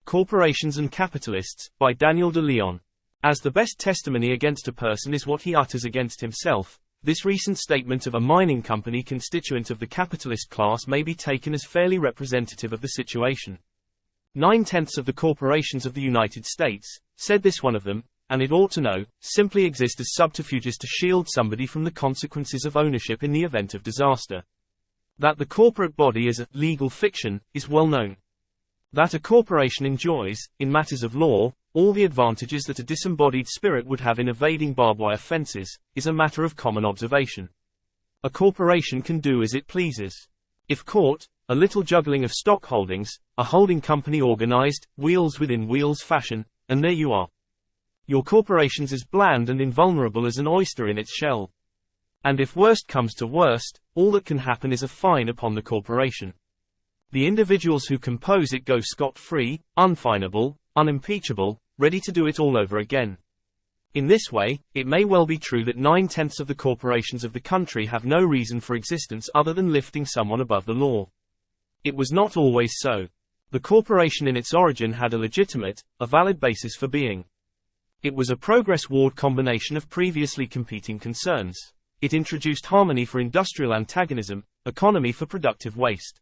Corporations and Capitalists, by Daniel de Leon. As the best testimony against a person is what he utters against himself, this recent statement of a mining company constituent of the capitalist class may be taken as fairly representative of the situation. 9/10 of the corporations of the United States, said this one of them, and it ought to know, simply exist as subterfuges to shield somebody from the consequences of ownership in the event of disaster. That the corporate body is a legal fiction is well known. That a corporation enjoys, in matters of law, all the advantages that a disembodied spirit would have in evading barbed wire fences, is a matter of common observation. A corporation can do as it pleases. If caught, a little juggling of stock holdings, a holding company organized, wheels within wheels fashion, and there you are. Your corporation's as bland and invulnerable as an oyster in its shell. And if worst comes to worst, all that can happen is a fine upon the corporation. The individuals who compose it go scot-free, unfinable, unimpeachable, ready to do it all over again. In this way, it may well be true that 9/10 of the corporations of the country have no reason for existence other than lifting someone above the law. It was not always so. The corporation in its origin had a legitimate, a valid basis for being. It was a progress-ward combination of previously competing concerns. It introduced harmony for industrial antagonism, economy for productive waste.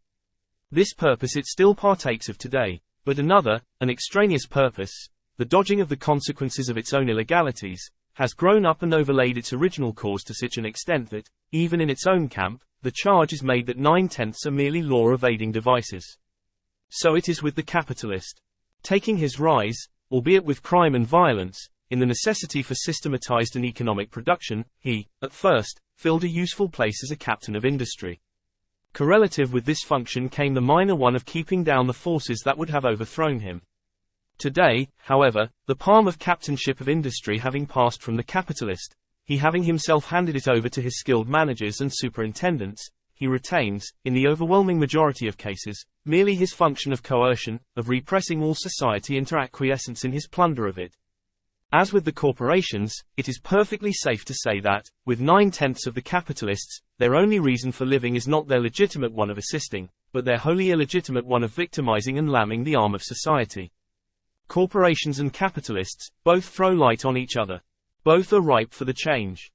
This purpose it still partakes of today, but another, an extraneous purpose, the dodging of the consequences of its own illegalities, has grown up and overlaid its original cause to such an extent that, even in its own camp, the charge is made that 9/10 are merely law-evading devices. So it is with the capitalist. Taking his rise, albeit with crime and violence, in the necessity for systematized and economic production, he, at first, filled a useful place as a captain of industry. Correlative with this function came the minor one of keeping down the forces that would have overthrown him. Today, however, the palm of captainship of industry having passed from the capitalist, he having himself handed it over to his skilled managers and superintendents, he retains, in the overwhelming majority of cases, merely his function of coercion, of repressing all society into acquiescence in his plunder of it. As with the corporations, it is perfectly safe to say that, with 9/10 of the capitalists, their only reason for living is not their legitimate one of assisting, but their wholly illegitimate one of victimizing and lambing the arm of society. Corporations and capitalists, both throw light on each other. Both are ripe for the change.